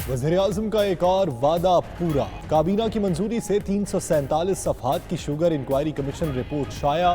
वज़ीर-ए-आज़म का एक और वादा पूरा। काबीना की मंजूरी से 347 सफ़हात की शुगर इंक्वायरी कमीशन रिपोर्ट शाया।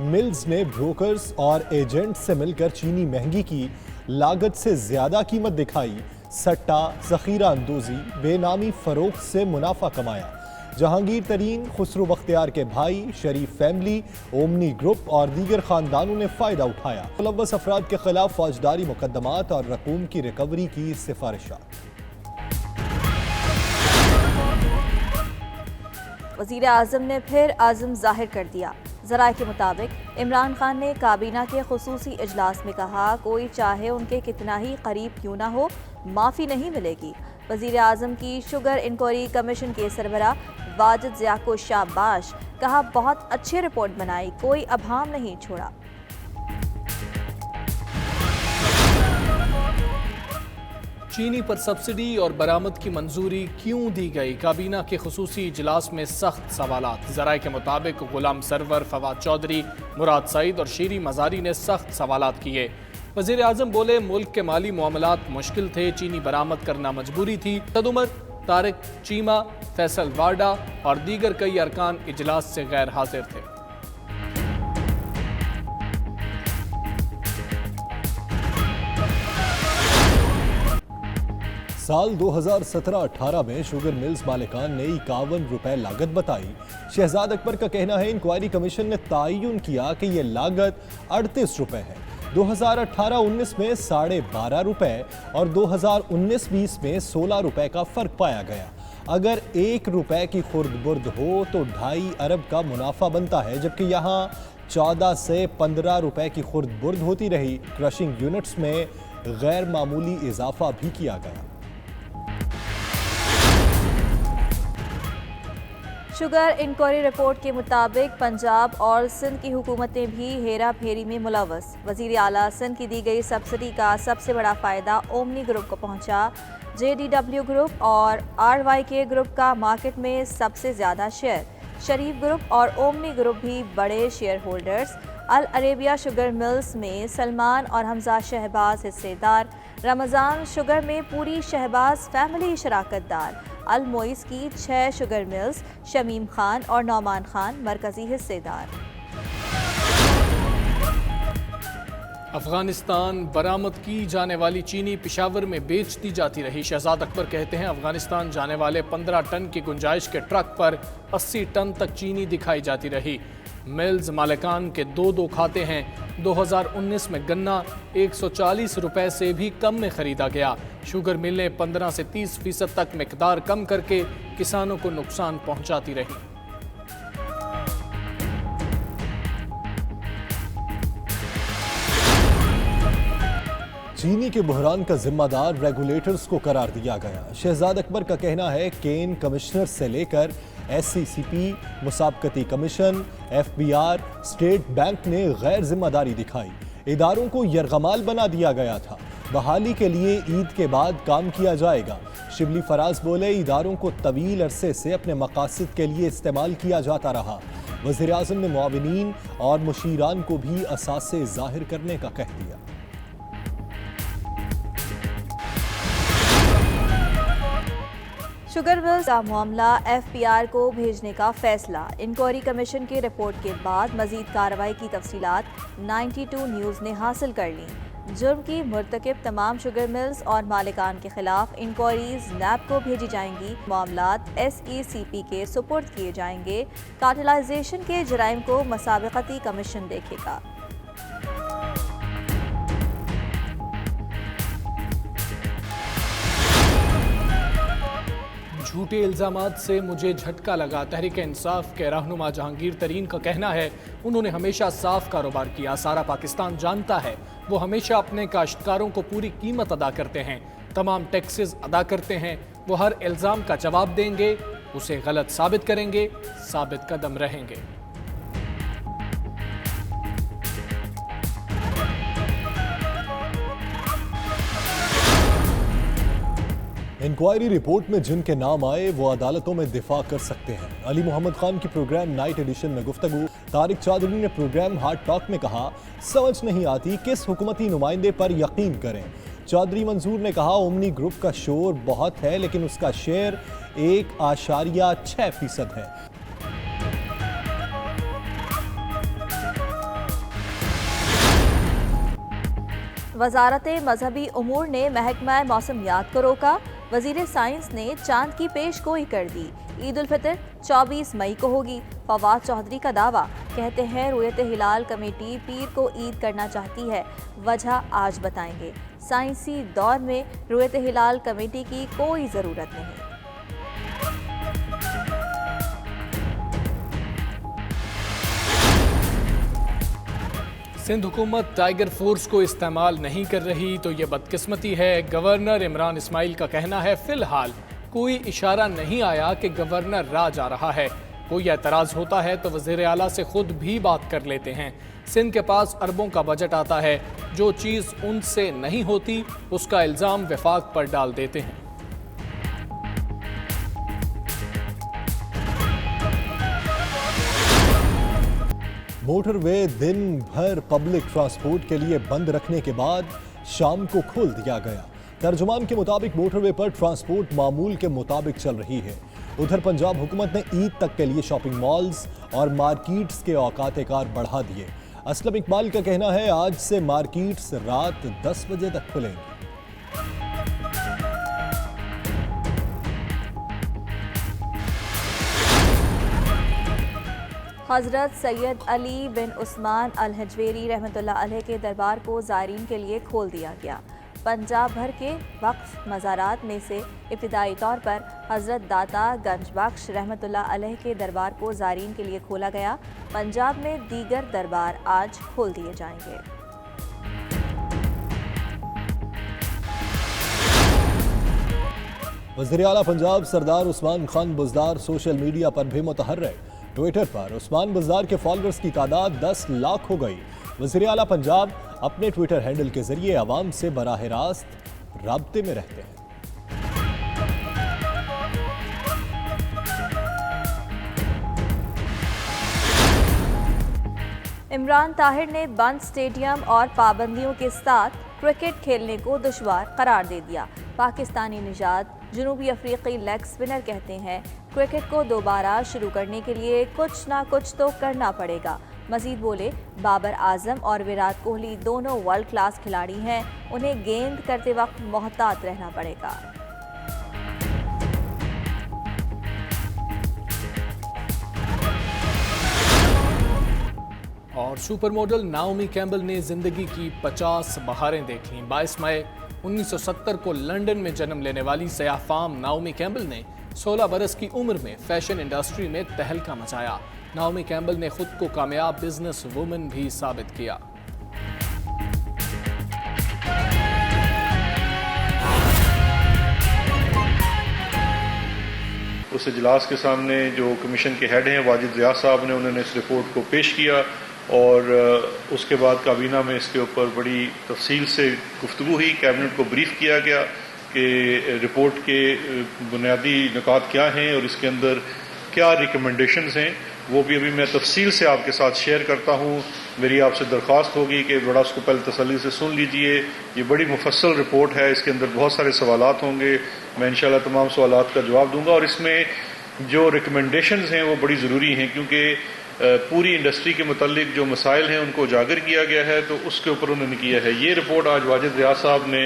मिल्स ने ब्रोकर्स और एजेंट से मिलकर चीनी महंगी की, लागत से ज्यादा कीमत दिखाई। सट्टा, ज़ख़ीरा अंदोज़ी, बेनामी फरोख्त से मुनाफा कमाया। जहांगीर तरीन, खुसरो बख्तियार के भाई, शरीफ फैमिली, ओमनी ग्रुप और दीगर खानदानों ने फ़ायदा उठाया। मुलव्वस अफराद के खिलाफ फौजदारी मुकदमात और रकूम की रिकवरी की सिफारिशात। वज़ीर आज़म ने फिर आज़म ज़ाहिर कर दिया। ज़राए के मुताबिक इमरान खान ने काबीना के खुसूसी इजलास में कहा, कोई चाहे उनके कितना ही करीब क्यों ना हो, माफ़ी नहीं मिलेगी। वज़ीर आज़म की शुगर इंक्वायरी कमीशन के सरबराह वाजिद ज़िया को शाबाश, कहा बहुत अच्छी रिपोर्ट बनाई, कोई अभाम नहीं छोड़ा। चीनी पर सब्सिडी और बरामद की मंजूरी क्यों दी गई? काबीना के खुसूसी इजलास में सख्त सवालात। ज़राए के मुताबिक गुलाम सरवर, फवाद चौधरी, मुराद सईद और शीरी मज़ारी ने सख्त सवालात किए। वज़ीर आज़म बोले, मुल्क के माली मामलात मुश्किल थे, चीनी बरामद करना मजबूरी थी। तदुमर, तारिक चीमा, फैसल वाडा और दीगर कई अरकान इजलास से गैर हाजिर थे। साल 2017-18 में शुगर मिल्स मालिकान ने 51 रुपए लागत बताई। शहजाद अकबर का कहना है, इंक्वायरी कमीशन ने तायुन किया कि यह लागत 38 रुपए है। 2018-19 में 12.5 रुपए और 2019-20 में 16 रुपए का फर्क पाया गया। अगर 1 रुपए की खुर्द बुर्द हो तो 2.5 अरब का मुनाफा बनता है, जबकि यहाँ 14 से 15 रुपए की खुर्द बुर्द होती रही। क्रशिंग यूनिट्स में गैर मामूली इजाफा भी किया गया। शुगर इंक्वायरी रिपोर्ट के मुताबिक पंजाब और सिंध की हुकूमतें भी हेरा फेरी में मुलव्वस। वज़ीर आला सिंध की दी गई सब्सिडी का सबसे बड़ा फ़ायदा ओमनी ग्रुप को पहुंचा। JDW ग्रुप और RYK ग्रुप का मार्केट में सबसे ज़्यादा शेयर। शरीफ ग्रुप और ओमनी ग्रुप भी बड़े शेयर होल्डर्स। अल अरेबिया शुगर मिल्स में सलमान और हमजा शहबाज हिस्सेदार। रमज़ान शुगर में पूरी शहबाज फैमिली शराकतदार। अल मोइस की 6 शुगर मिल्स, शमीम खान और नौमान खान मरकजी हिस्सेदार। अफगानिस्तान बरामद की जाने वाली चीनी पेशावर में बेच दी जाती रही। शहजाद अकबर कहते हैं, अफगानिस्तान जाने वाले 15 टन की गुंजाइश के ट्रक पर 80 टन तक चीनी दिखाई जाती रही। मिल्स मालिकान के 2 खाते हैं। 2019 में गन्ना 140 रुपए से भी कम में खरीदा गया। शुगर मिलें 15 से 30% तक मिकदार कम करके किसानों को नुकसान पहुंचाती रही। चीनी के बहरान का जिम्मेदार रेगुलेटर्स को करार दिया गया। शहजाद अकबर का कहना है, केन कमिश्नर से लेकर SCCP, मुसाबकती कमीशन, FBR, स्टेट बैंक ने गैर जिम्मेदारी दिखाई। इदारों को यरगमाल बना दिया गया था। बहाली के लिए ईद के बाद काम किया जाएगा। शिबली फराज बोले, इदारों को तवील अरसे से अपने मकासद के लिए इस्तेमाल किया जाता रहा। वज़ीर आज़म ने मुआविनीन और मुशीरान को भी असासे ज़ाहिर करने का कह दिया। शुगर मिल्स का मामला FBR को भेजने का फैसला। इंक्वायरी कमीशन की रिपोर्ट के बाद मजीद कार्रवाई की तफसीलात 92 न्यूज़ ने हासिल कर ली। जुर्म की मुर्तकिब तमाम शुगर मिल्स और मालिकान के खिलाफ इंक्वायरीज NAB को भेजी जाएंगी। मामलात SECP के सुपुर्द किए जाएंगे। कार्टेलाइजेशन के जराइम को मसाबकती कमीशन देखेगा। झूठे इल्ज़ामात से मुझे झटका लगा। तहरीक इंसाफ के रहनुमा जहांगीर तरीन का कहना है, उन्होंने हमेशा साफ कारोबार किया। सारा पाकिस्तान जानता है, वो हमेशा अपने काश्तकारों को पूरी कीमत अदा करते हैं, तमाम टैक्सेस अदा करते हैं। वो हर इल्ज़ाम का जवाब देंगे, उसे गलत साबित करेंगे, साबित कदम रहेंगे। इंक्वायरी रिपोर्ट में जिनके नाम आए वो अदालतों में दिफा कर सकते हैं। अली मोहम्मद खान की प्रोग्राम नाइट एडिशन में गुफ्तगू। तारिक चौधरी ने प्रोग्राम हार्ड टॉक में कहा, समझ नहीं आती किस हुकूमती नुमाइंदे पर यकीन करें। चौधरी मंसूर ने कहा, ओमनी ग्रुप का शोर बहुत है लेकिन उसका शेयर 1.6% है। वजारत मजहबी उमूर ने महकमा मौसमियात को रोका। वजीर साइंस ने चांद की पेश गोई कर दी। ईद उल फितर 24 मई को होगी। फवाद चौधरी का दावा, कहते हैं रुयत हिलाल कमेटी पीर को ईद करना चाहती है, वजह आज बताएंगे। साइंसी दौर में रुयत हिलाल कमेटी की कोई ज़रूरत नहीं। सिंध हुकूमत टाइगर फोर्स को इस्तेमाल नहीं कर रही तो ये बदकिस्मती है। गवर्नर इमरान इस्माइल का कहना है, फिलहाल कोई इशारा नहीं आया कि गवर्नर राज आ रहा है। कोई एतराज़ होता है तो वज़ीर आला से खुद भी बात कर लेते हैं। सिंध के पास अरबों का बजट आता है, जो चीज़ उनसे नहीं होती उसका इल्ज़ाम वफाक पर डाल देते हैं। मोटरवे दिन भर पब्लिक ट्रांसपोर्ट के लिए बंद रखने के बाद शाम को खोल दिया गया। तर्जुमान के मुताबिक मोटरवे पर ट्रांसपोर्ट मामूल के मुताबिक चल रही है। उधर पंजाब हुकूमत ने ईद तक के लिए शॉपिंग मॉल्स और मार्केट्स के औकात कार बढ़ा दिए। असलम इकबाल का कहना है, आज से मार्केट्स रात 10 बजे तक खुलेंगी। हज़रत सैयद अली बिन उस्मान अल हजवेरी रहमतुल्लाह अलैह के दरबार को ज़ायरीन के लिए खोल दिया गया। पंजाब भर के वक्फ मज़ारात में से इब्तिदाई तौर पर हज़रत दाता गंज बख्श रहमतुल्लाह अलैह के दरबार को ज़ायरीन के लिए खोला गया। पंजाब में दीगर दरबार आज खोल दिए जाएंगे। वज़ीर आला पंजाब सरदार उस्मान खान बुज़दार सोशल मीडिया पर भी मुतहर्रिक। ट्विटर पर उस्मान बुज़दार के फॉलोअर्स की तादाद 10 लाख हो गई। वज़ीर आला पंजाब अपने ट्विटर हैंडल के जरिए आवाम से बराह रास्त राब्ते में रहते हैं। इमरान ताहिर ने बंद स्टेडियम और पाबंदियों के साथ क्रिकेट खेलने को दुश्वार करार दे दिया। पाकिस्तानी निजात जनूबी अफ्रीकी लेग स्पिनर कहते हैं, क्रिकेट को दोबारा शुरू करने के लिए कुछ ना कुछ तो करना पड़ेगा। मजीद बोले, बाबर आजम और विराट कोहली दोनों वर्ल्ड क्लास खिलाड़ी हैं, उन्हें गेंद करते वक्त मोहतात रहना पड़ेगा। और सुपर मॉडल नाओमी कैम्बल ने जिंदगी की 50 बहारें देख लीं। 22 मई 1970 को लंदन में जन्म लेने वाली सयाह फाम नाओमी कैम्बल ने 16 बरस की उम्र में फैशन इंडस्ट्री में तहलका मचाया। नाओमी कैम्बल ने खुद को कामयाब बिजनेस वुमन भी साबित किया। उस इजलास के सामने जो कमीशन के हेड हैं वाजिद रियाज साहब ने, उन्होंने इस रिपोर्ट को पेश किया और उसके बाद काबीना में इसके ऊपर बड़ी तफसील से गुफ्तगू हुई। कैबिनेट को ब्रीफ किया गया कि रिपोर्ट के बुनियादी नुकात क्या हैं और इसके अंदर क्या रिकमेंडेशंस हैं, वो भी अभी मैं तफसील से आपके साथ शेयर करता हूँ। मेरी आपसे दरख्वास्त होगी कि बड़ा उसको पहले तसल्ली से सुन लीजिए। ये बड़ी मुफस्सल रिपोर्ट है, इसके अंदर बहुत सारे सवालात होंगे। मैं इंशाल्लाह तमाम सवालात का जवाब दूंगा और इसमें जो रिकमेंडेशंस हैं वो बड़ी ज़रूरी हैं, क्योंकि पूरी इंडस्ट्री के मुतालिक जो मसाइल हैं उनको उजागर किया गया है, तो उसके ऊपर उन्होंने किया है। ये रिपोर्ट आज वाजिद रियाज साहब ने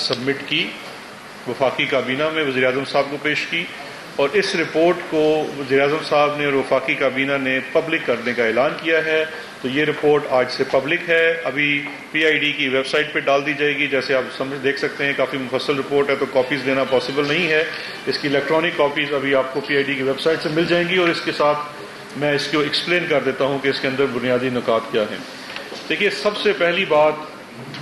सबमिट की, वफाकी काबीना में वज़ीर आज़म साहब को पेश की और इस रिपोर्ट को वज़ीर आज़म साहब ने और वफाकी काबीना ने पब्लिक करने का ऐलान किया है। तो ये रिपोर्ट आज से पब्लिक है, अभी PID की वेबसाइट पे डाल दी जाएगी। जैसे आप देख सकते हैं काफ़ी मुफस्सल रिपोर्ट है, तो कॉपीज़ देना पॉसिबल नहीं है। इसकी इलेक्ट्रॉनिक कॉपीज़ अभी आपको PID की वेबसाइट से मिल जाएंगी और इसके साथ मैं इसको एक्सप्लेन कर देता हूँ कि इसके अंदर बुनियादी नुकात क्या हैं। देखिए, सबसे पहली बात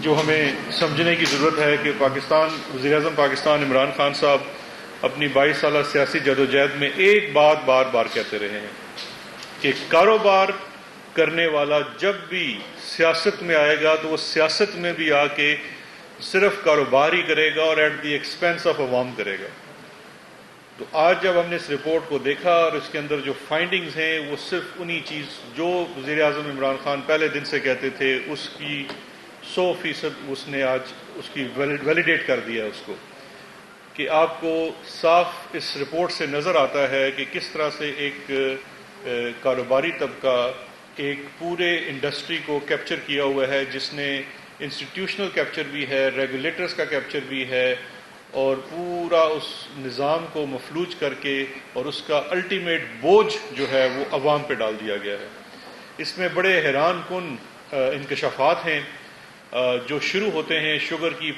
जो हमें समझने की ज़रूरत है कि वज़ीर आज़म पाकिस्तान इमरान खान साहब अपनी 22 साल सियासी जदोजहद में एक बात बार बार कहते रहे हैं कि कारोबार करने वाला जब भी सियासत में आएगा तो वो सियासत में भी आके सिर्फ कारोबार ही करेगा और एट द एक्सपेंस ऑफ अवाम करेगा। तो आज जब हमने इस रिपोर्ट को देखा और इसके अंदर जो फाइंडिंग्स हैं वो सिर्फ उन्हीं चीज़ जो वज़ीर आज़म इमरान खान पहले दिन से कहते थे उसकी 100% اس نے آج اس کی ویلیڈیٹ کر دیا اس کو کہ آپ کو صاف اس رپورٹ سے نظر آتا ہے کہ کس طرح سے ایک کاروباری طبقہ ایک پورے انڈسٹری کو کیپچر کیا ہوا ہے، جس نے انسٹیٹیوشنل کیپچر بھی ہے، ریگولیٹرز کا کیپچر بھی ہے، اور پورا اس نظام کو مفلوج کر کے اور اس کا الٹیمیٹ بوجھ جو ہے وہ عوام پہ ڈال دیا گیا ہے۔ اس میں بڑے حیران کن انکشافات ہیں جو شروع ہوتے ہیں شوگر کی